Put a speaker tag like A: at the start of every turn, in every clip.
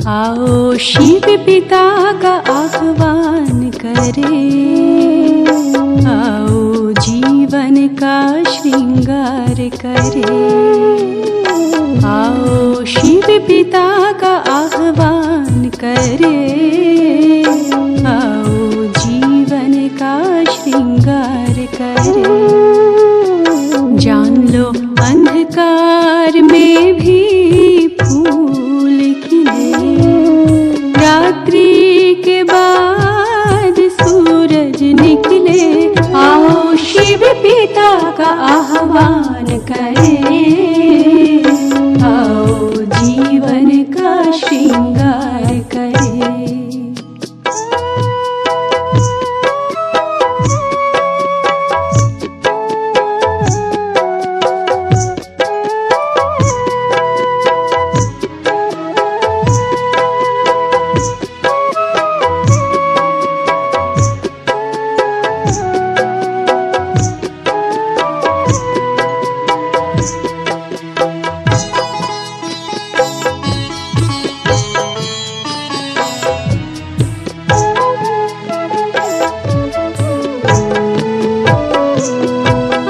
A: आओ शिव पिता का आह्वान करे, आओ जीवन का श्रृंगार करे। आओ शिव पिता का आह्वान करे, आओ जीवन का श्रृंगार करे। जान लो अंधकार में भी फूल खिले, रात्रि के बाद सूरज निकले। आओ शिव पिता का आह्वान करे, आओ जीवन का श्रृंगार करे।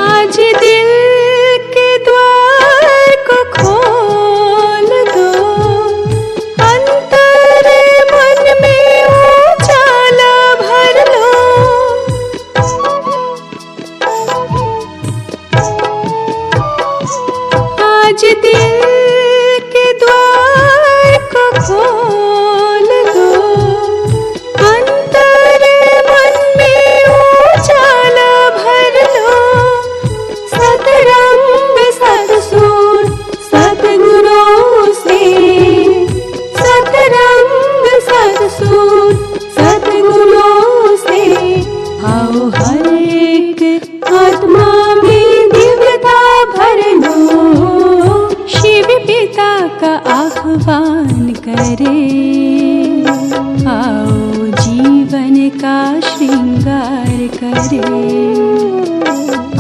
A: आज दिल के द्वार को खोल दो, अंतर मन में उजाला भर लो। सतरंग सतसूर सतगुरों से, सतरंग सतसूर सतगुरों से। आओ हर एक आत्मा में दिव्यता भर लो, शिव पिता का आह्वान करे। आओ जीवन का श्रृंगार करे,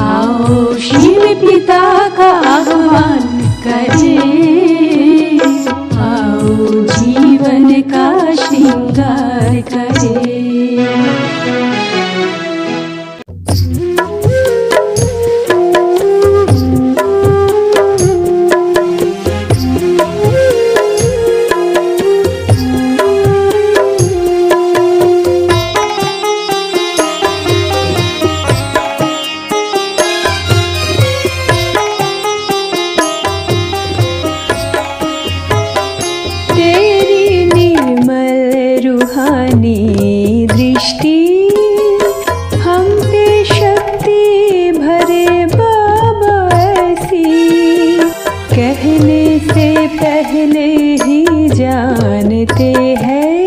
A: आओ शिव पिता का आह्वान करे, आओ जीवन का श्रृंगार करे। दृष्टि हम पे शक्ति भरे बाबा ऐसी, कहने से पहले ही जानते हैं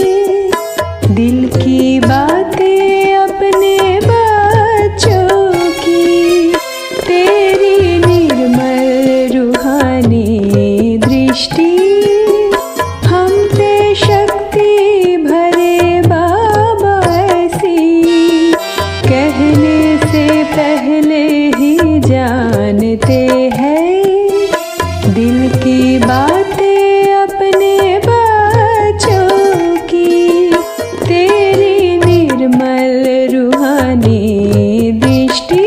A: दिल की बातें अपने बच्चों की। तेरी निर्मल रूहानी दृष्टि हम पे शक्ति भरे बाबा ऐसी, कहने से पहले ही जानते हैं दिल की बातें अपने बच्चों की। तेरी निर्मल रूहानी दृष्टि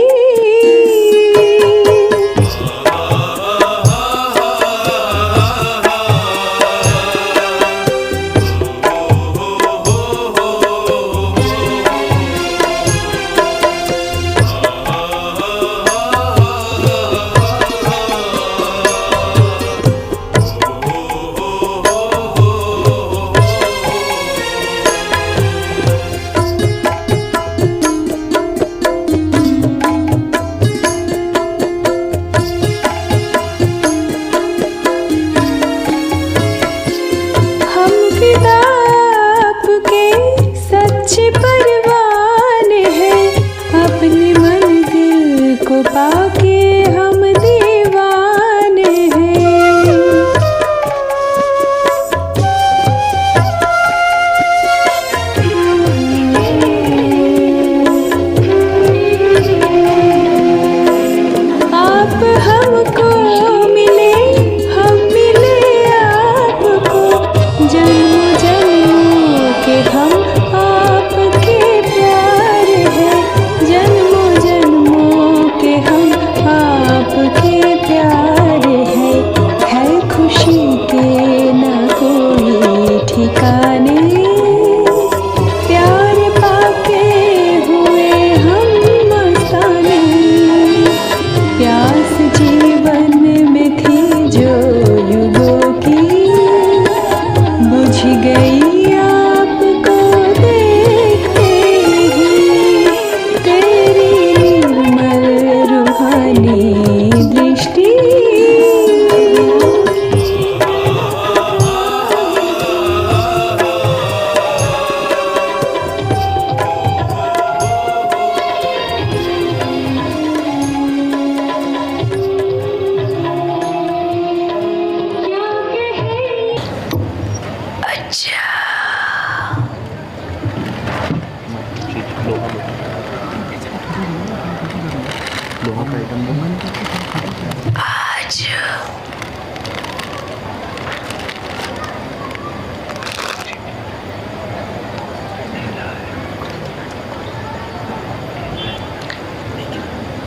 B: आज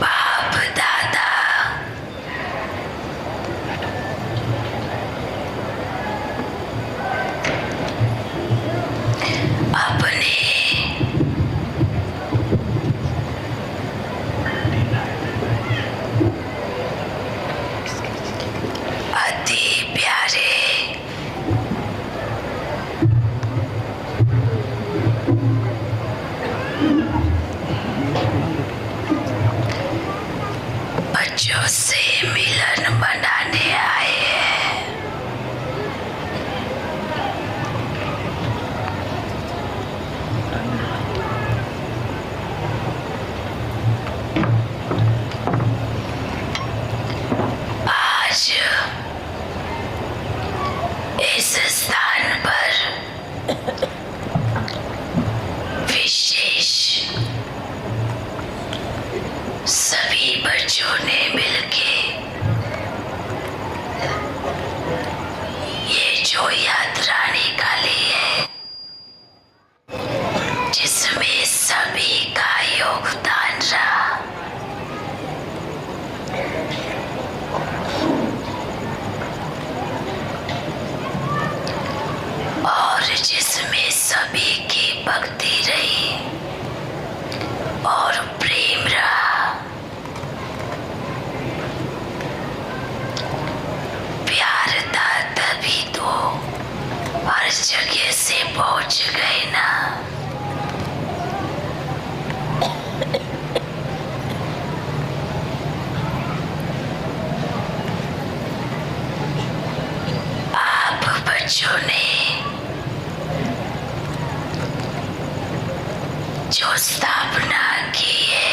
B: बाप दादा अपने अति प्यारे बच्चों से मिलन बनाने आए हैं। आज इस स्थान पर विशेष सभी बच्चों ने मिलके ये जो यात्रा निकाली है, जिसमें सभी का योगदान रहा, और जिसमें सभी की भक्ति रही और प्रेम रहा, प्यार था, तभी तो हर जगह से पहुंच गए ना। आप बच्चों ने जो स्थापना की है,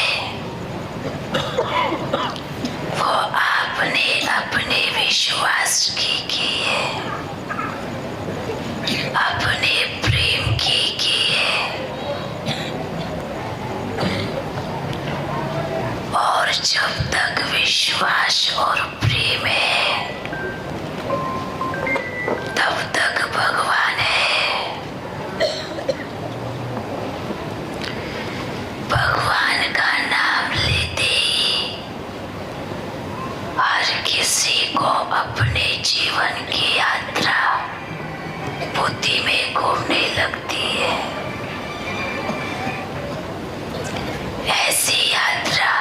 B: वो आपने अपने विश्वास की है, अपने प्रेम की है। और जब तक विश्वास और प्रेम है, तब तक भगवान है। भगवान का नाम लेते ही हर किसी को अपने जीवन की यात्रा बुद्धि में घूमने लगती है। ऐसी यात्रा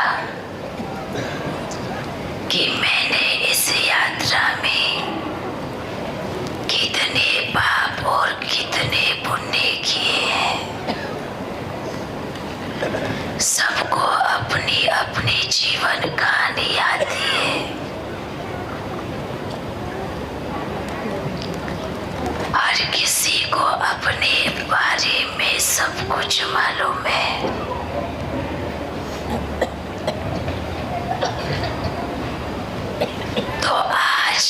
B: कि मैंने इस यात्रा में कितने पाप और कितने पुण्य किए हैं। सबको अपनी अपनी जीवन कहानी आती है। हर किसी को अपने बारे में सब कुछ मालूम है। तो आज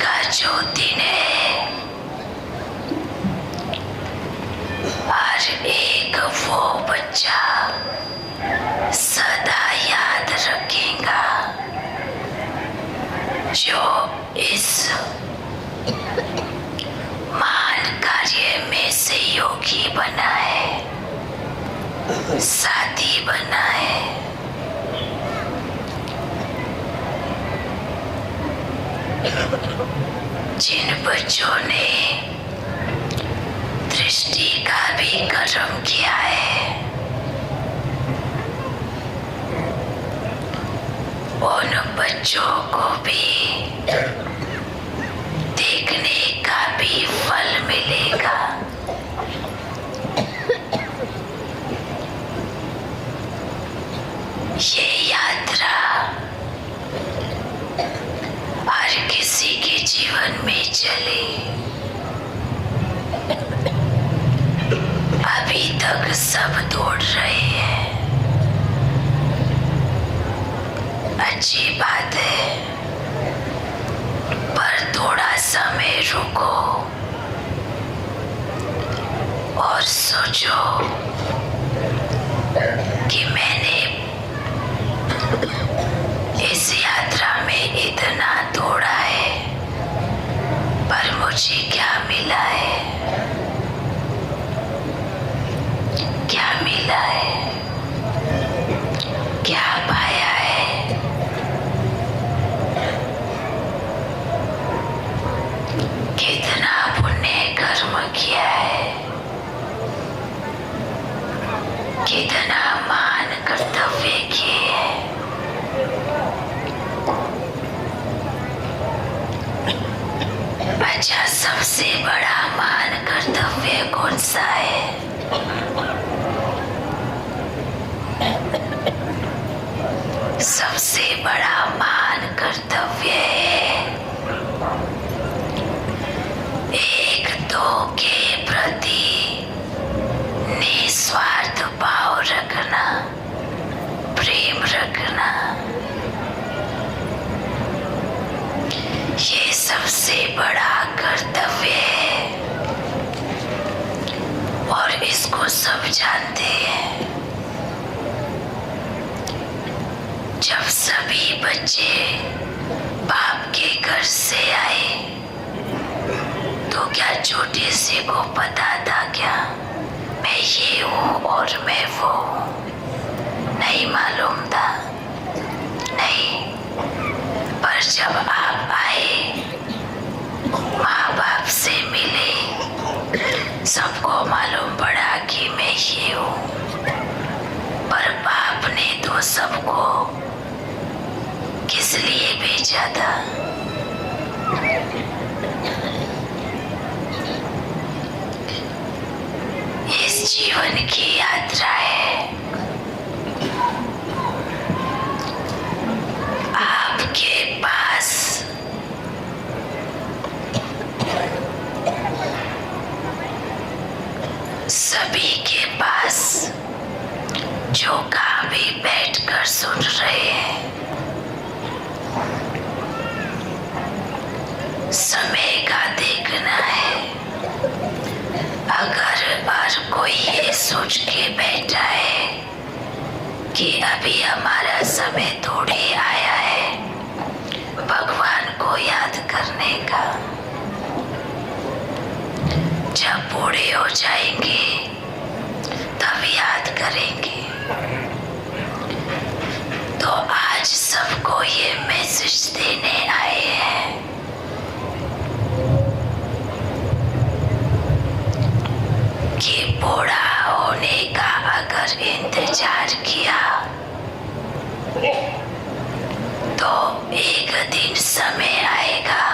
B: का जो दिन है, हर एक वो बच्चा सदा याद रखेगा जो इस महान कार्य में सहयोगी बना है, साथी बना है। जिन बच्चों ने दृष्टि का भी कर्म किया है, उन बच्चों को भी देखने का भी फल मिलेगा। ये यात्रा हर किसी के जीवन में चली। अभी तक सब दौड़ रहे हैं, अच्छी बात है, पर थोड़ा समय रुको और सोचो कि मैंने सबसे बड़ा महान कर्तव्य है एक दो के प्रति निस्वार्थ भाव रखना, प्रेम रखना। ये सबसे बड़ा कर्तव्य है और इसको सब जानते हैं। जब सभी बच्चे बाप के घर से आए तो क्या छोटे से को पता था क्या मैं ये हूँ और मैं वो हूँ? नहीं मालूम था, नहीं। पर जब आप आए, माँ बाप से मिले, सबको मालूम पड़ा कि मैं ये हूँ। पर बाप ने तो सबको किस लिए भेजा था? इस जीवन की यात्रा है आपके पास सभी के पास जो कहाँ भी बैठकर सुन रहे हैं, समय का देखना है। अगर हर कोई ये सोच के बैठा है कि अभी हमारा समय थोड़ी आया है भगवान को याद करने का, जब बूढ़े हो जाएंगे तब याद करेंगे। तो आज सबको ये मैसेज देने आए हैं कि बूढ़ा होने का अगर इंतजार किया तो एक दिन समय आएगा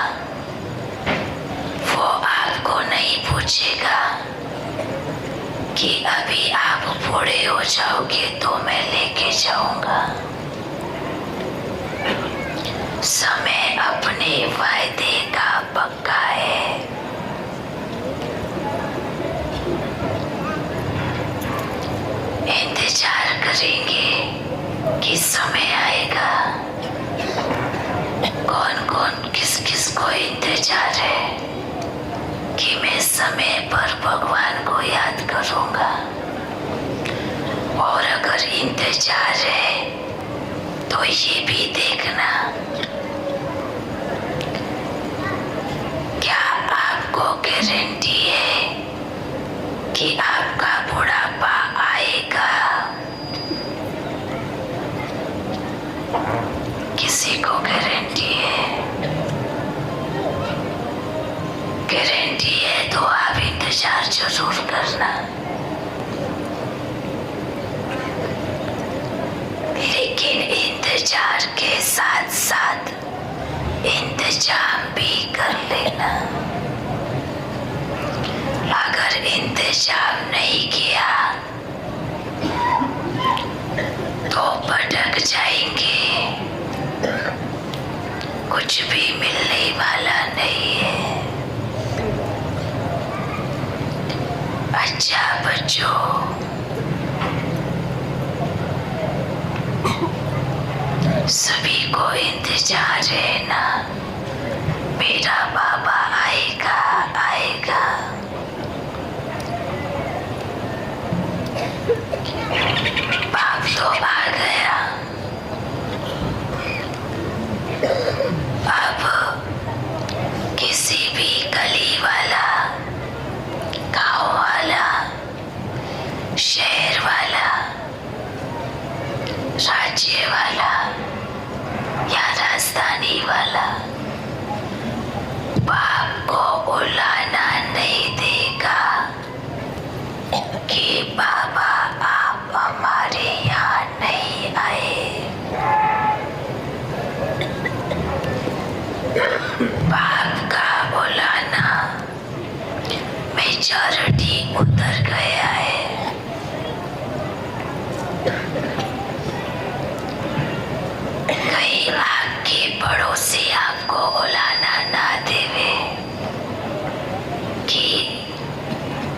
B: वो आपको नहीं पूछेगा कि अभी आप बूढ़े हो जाओगे तो मैं लेके जाऊंगा। समय अपने वायदे का पक्का है। इंतजार करेंगे कि समय आएगा। कौन कौन किस किस को इंतजार है कि मैं समय पर भगवान को याद करूंगा? और अगर इंतजार है तो ये भी देखना क्या आपको गारंटी है कि आपका बुढ़ापा आएगा? किसी को गारंटी है? गारंटी है तो आप इंतजार जरूर करना, लेकिन इंतजार के साथ साथ इंतजाम भी कर लेना। अगर इंतजाम नहीं किया तो भटक जाएंगे, कुछ भी मिलने वाला नहीं है। अच्छा बच्चों, सभी को इंतजार है ना? मेरा बाबा आएगा आएगा। बाप तो आ गया, अब किसी भी गली वाला, गांव वाला, शहर वाला, राज्य वाला या राजधानी वाला बाप को बुलाना नहीं आपके पड़ोसी आपको उलाना ना देवे कि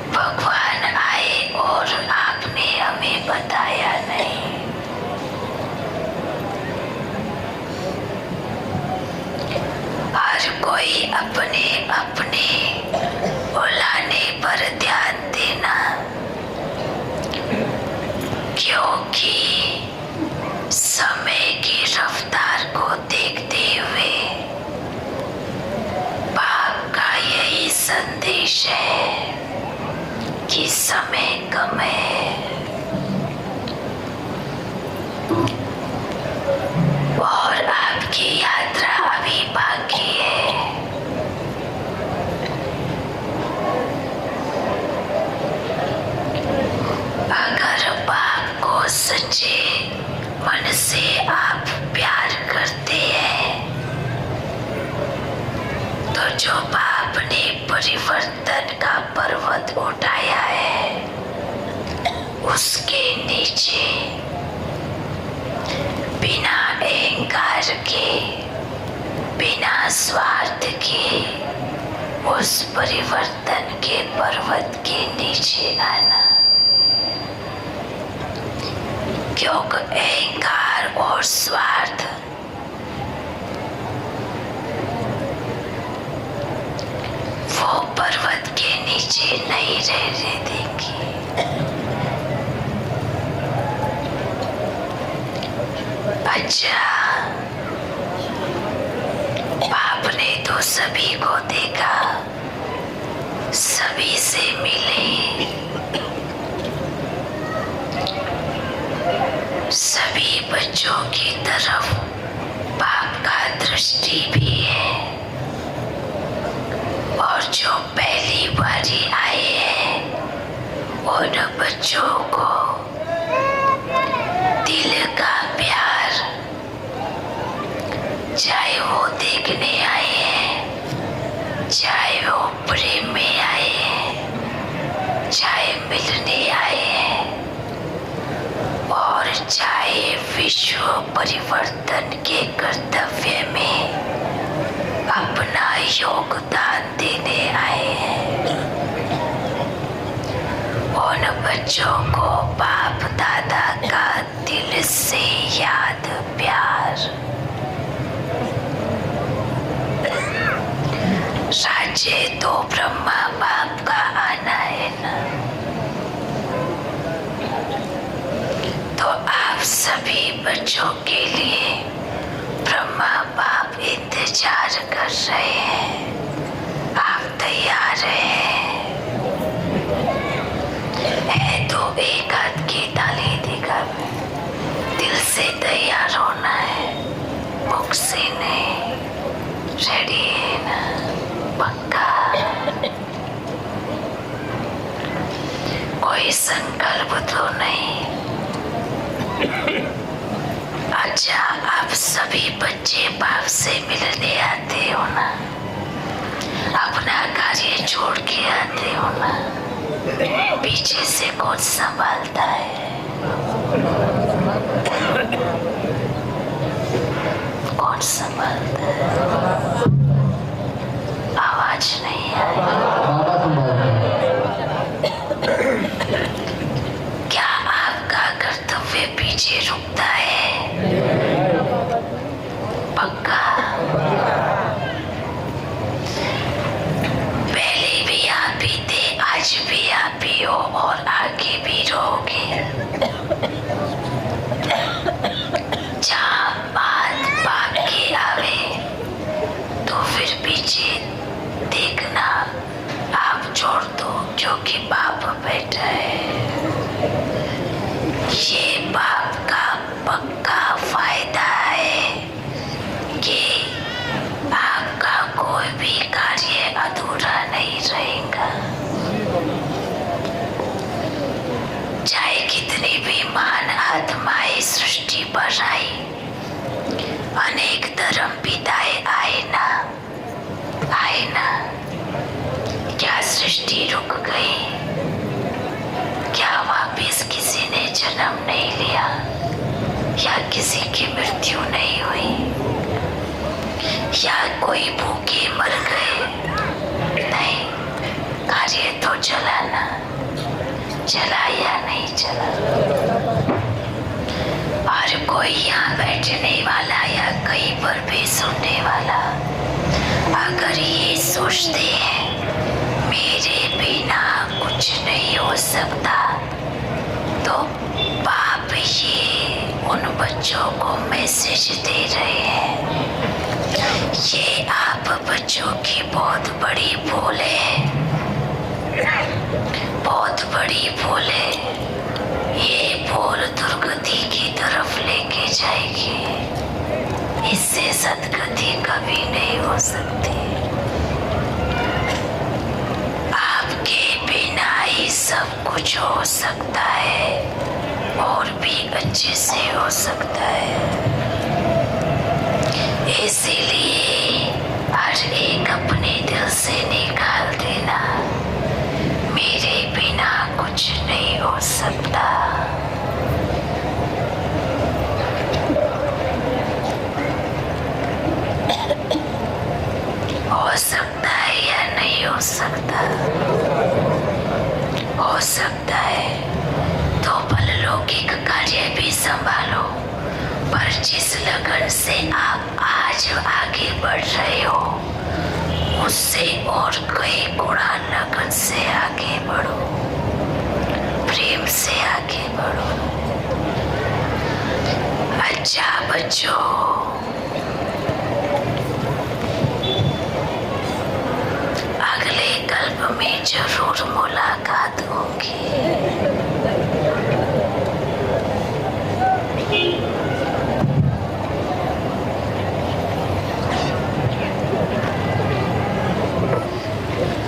B: भगवान आए और आपने हमें बताया नहीं। हर कोई अपने अपने उलाने पर ध्यान देना, क्योंकि समय की रफ्तार को देखते हुए बाप का यही संदेश है कि समय कम है और आपकी यात्रा अभी बाकी है। अगर बाप को सच्चे मन से आप प्यार करते हैं तो जो बाप ने परिवर्तन का पर्वत उठाया है उसके नीचे बिना अहंकार के, बिना स्वार्थ के उस परिवर्तन के पर्वत के नीचे आना, क्योंकि अहंकार और स्वार्थ वो पर्वत के नीचे नहीं रहने देंगे। अच्छा, बाप ने तो सभी को देखा, सभी से मिले, सभी बच्चों की तरफ बाप का दृष्टि भी है और जो पहली बारी आए हैं उन बच्चों को दिल का प्यार, चाहे वो देखने आए हैं, चाहे वो प्रेम में आए हैं, चाहे मिलने आए हैं और चाहे विश्व परिवर्तन के कर्तव्य में अपना योगदान देने आए हैं, उन बच्चों को बाप दादा का दिल से याद प्यार। राज्य तो ब्रह्मा बाप का आना है ना, तो आप सभी बच्चों के लिए ब्रह्मा बाप इंतजार कर रहे हैं। आप तैयार हैं? है तो एक हाथ की ताली दिखा, दिल से तैयार होना है, मुख से नहीं। रेडी है ना? पक्का? कोई संकल्प तो नहीं? अच्छा, आप सभी बच्चे बाप से मिलने आते हो ना, अपना कार्य छोड़ के आते हो ना, पीछे से कौन संभालता है? कौन संभालता है? आवाज नहीं क्या आपका कर्तव्य पीछे रुकता है? पक्का? पहले भी आप ही थे, आज भी आप ही हो और आगे भी रहोगे। जहाँ बात बाप की आवे तो फिर पीछे देखना आप छोड़ दो, क्योंकि बाप बैठा है। ये बाप का पक्का फायदा है कि आपका कोई भी कार्य अधूरा नहीं रहेगा। चाहे कितनी भी महान आत्माएं सृष्टि पर आई, अनेक धर्म पिताएं आए ना, क्या सृष्टि रुक गई? क्या वापिस किसी ने जन्म नहीं लिया या किसी की मृत्यु नहीं हुई? या कोई भूखे मर गए, नहीं, कार्य तो चला ना, चला या नहीं चला। और कोई यहाँ बैठने वाला या कहीं पर भी सुनने वाला अगर ये सोचते हैं मेरे बिना कुछ नहीं हो सकता, तो बाप ये उन बच्चों को मैसेज दे रहे हैं, ये आप बच्चों की बहुत बड़ी भूल है, बहुत बड़ी भूल है। ये भूल दुर्गति की तरफ लेके जाएगी, इससे सदगति कभी नहीं हो सकती। आपके बिना ही सब कुछ हो सकता है और भी अच्छे से हो सकता है। इसीलिए हर एक अपने दिल से निकाल देना, मेरे बिना कुछ नहीं हो सकता। हो सकता है या नहीं हो सकता? हो सकता है तो परलौकिक कार्य भी संभालो, पर जिस लगन से आप आज आगे बढ़ रहे हो उससे और कई गुणा लगन से आगे बढ़ो, प्रेम से आगे बढ़ो। अच्छा बच्चों, अगले कल्प में जरूर मुलाकात होगी।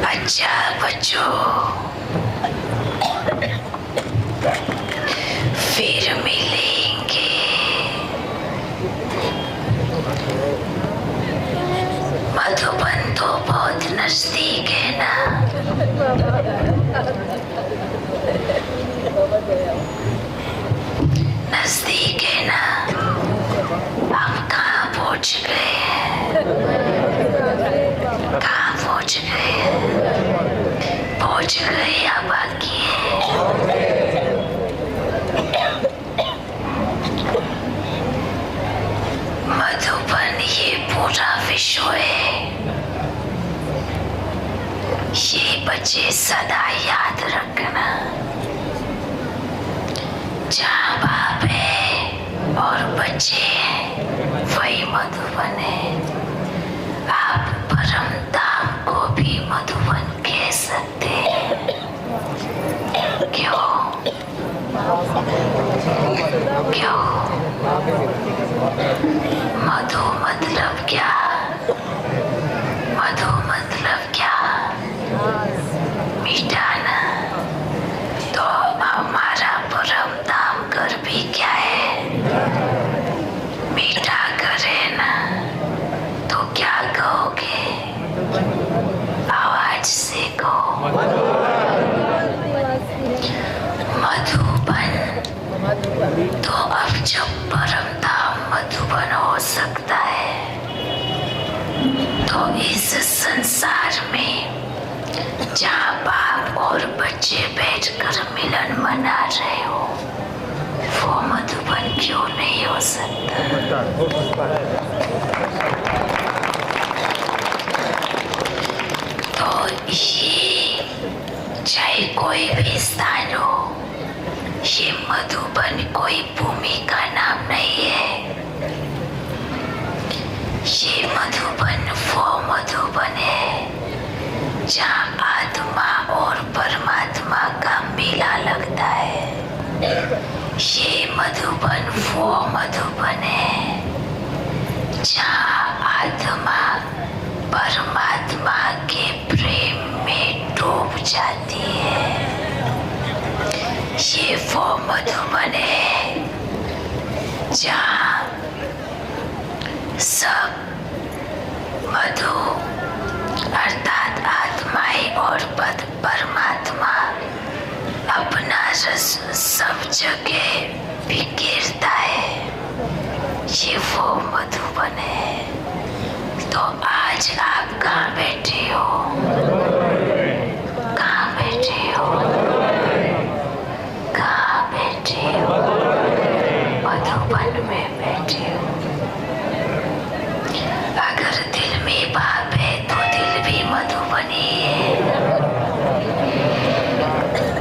B: अच्छा बच्चों, फिर मिलेंगे। मधुबन तो बहुत नजदीक है ना? नजदीक है ना? हम कहाँ पहुँच गए हैं? कहाँ पहुँच गए हैं? पहुँच गए या बाकी है? मधुबन ये पूरा विश्व है, ये बच्चे सदा याद रखना। जहाँ बाप है और बच्चे हैं वही मधुबन है। आप परम धाम को भी मधुबन कह सकते हैं। क्यों? क्यों? मधु मतलब क्या? मधु मतलब क्या? मीठा ना? तो हमारा परम धाम घर भी क्या है? मीठा घर है ना? तो क्या कहोगे? आवाज से कहो। मधुबन। तो अब जब परम धाम मधुबन हो सकता है, तो इस संसार में जहाँ बाप और बच्चे बैठकर मिलन मना रहे हो, वो मधुबन क्यों नहीं हो सकता? तो ये चाहे कोई भी स्थान हो, ये मधुबन कोई भूमि का नाम नहीं है। ये मधुबन वो मधुबन है जहाँ आत्मा और परमात्मा का मेला लगता है। ये मधुबन वो मधुबन है जहाँ आत्मा परमात्मा के प्रेम में डूब जाती है। ये वो मधुबन है जहाँ सब मधु अर्थात आत्माएं और परमात्मा अपना रस सब जगह बिखेरता है। ये वो मधुबन है। तो मधुबन में बैठी हूँ। अगर दिल में बाप है तो दिल भी मधुबन ही है।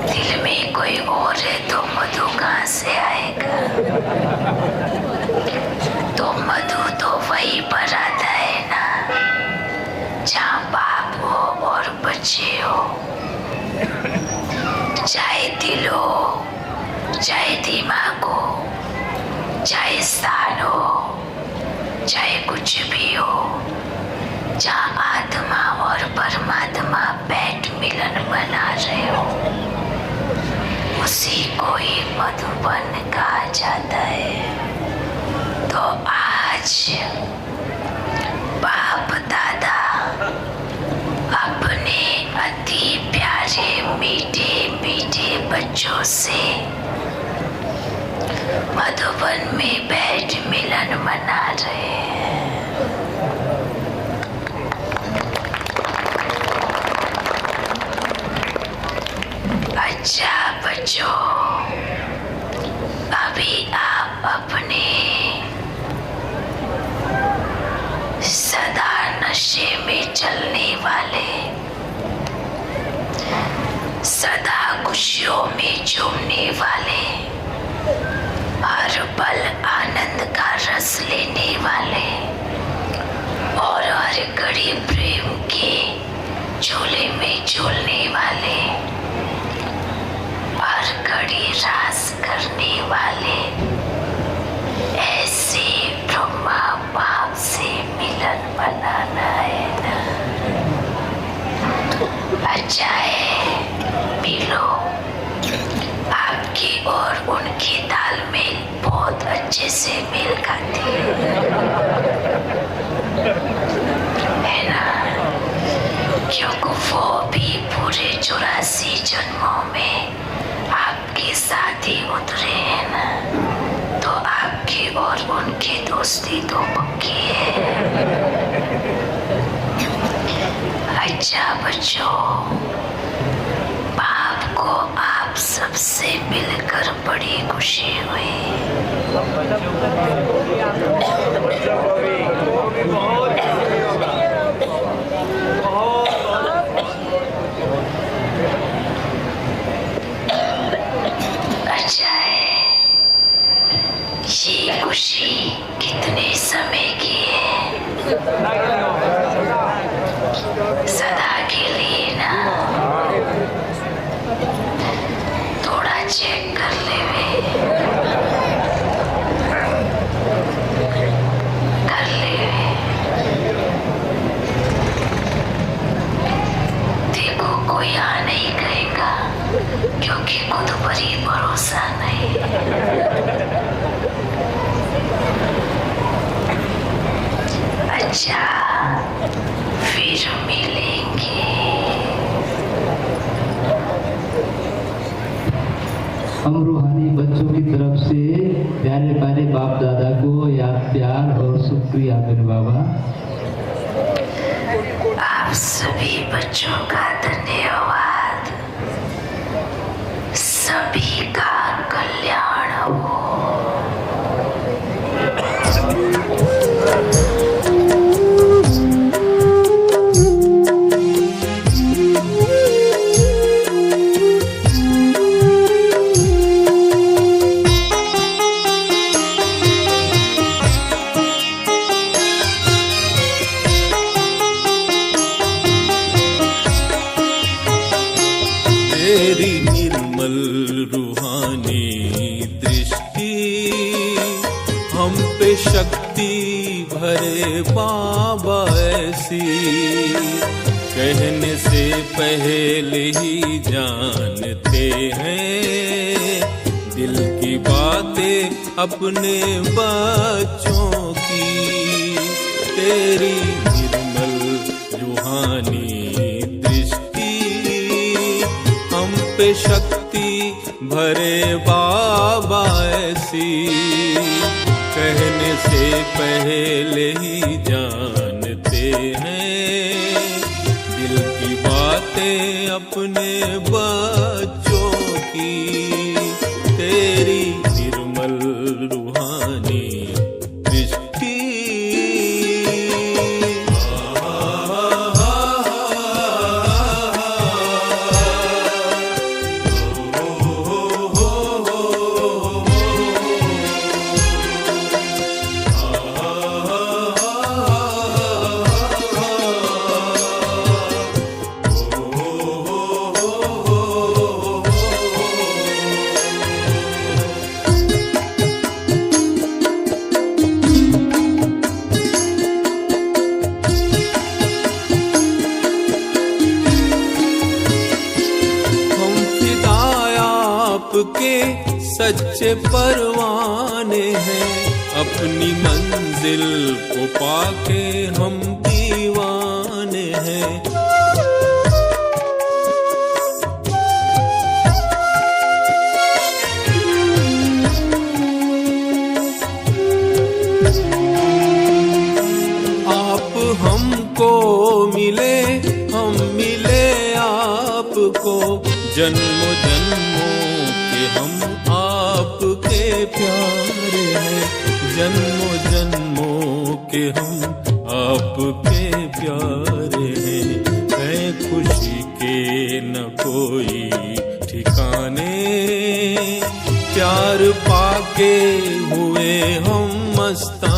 B: दिल में कोई और है तो मधु कहाँ से आएगा? तो मधु तो वही पर आता है ना जहाँ बाप हो और बच्चे हो। चाहे दिल हो, चाहे दिमाग हो, चाहे स्थान हो, चाहे कुछ भी हो, जहाँ आत्मा और परमात्मा बैठ मिलन बना रहे हो, उसी को ही मधुबन कहा जाता है। तो आज बाप दादा अपने अति प्यारे मीठे मीठे बच्चों से मधुबन में बैठ मिलन मना रहे हैं। अच्छा बच्चों, अभी आप अपने सदा नशे में चलने वाले, सदा खुशियों में झूमने वाले, हर पल आनंद का रस लेने वाले और हर घड़ी प्रेम के झूले में झूलने वाले, हर घड़ी रास करने वाले, ऐसे ब्रह्मा बाप से मिलन बनाना है ना। अच्छा है, मिलो। आपकी और उनकी तालमेल बहुत अच्छे से मेल खाती है ना, क्योंकि वो भी पूरे 84 जन्मों में आपके साथ ही उतरे हैं ना, तो आपकी और उनकी दोस्ती तो पक्की है। अच्छा बच्चों, बाप को आप सबसे मिलकर बड़ी खुशी हुई। अच्छा है, ये खुशी कितने समय की है? सदा के लिए ना। थोड़ा चेक कर ले वे, कर ले वे। देखो कोई हाँ नहीं कहेगा, क्योंकि खुद पर ही भरोसा नहीं। अच्छा, फिर मिलेंगे।
C: हम रूहानी बच्चों की तरफ से प्यारे प्यारे बाप दादा को याद प्यार और शुक्रिया मेरे बाबा।
B: आप सभी बच्चों का धन्यवाद। सभी का कल्याण हो।
D: तेरी निर्मल रूहानी दृष्टि हम पे शक्ति भरे बाबा ऐसी, कहने से पहले ही जानते हैं दिल की बातें अपने बच्चों की। तेरी निर्मल रूहानी पे शक्ति भरे बाबा ऐसी, कहने से पहले ही जानते हैं दिल की बातें अपने बच्चों की। तेरी निर्मल रूहानी रूहानी दृष्टि। आपके सच्चे परवाने हैं, अपनी मंजिल को पाके हम दीवाने हैं। आप हमको मिले, हम मिले आपको, जन्मों जन्मों हम आपके प्यारे हैं, जन्मों जन्मों के हम आपके प्यारे हैं। है खुशी के न कोई ठिकाने, प्यार पाके हुए हम मस्ताने।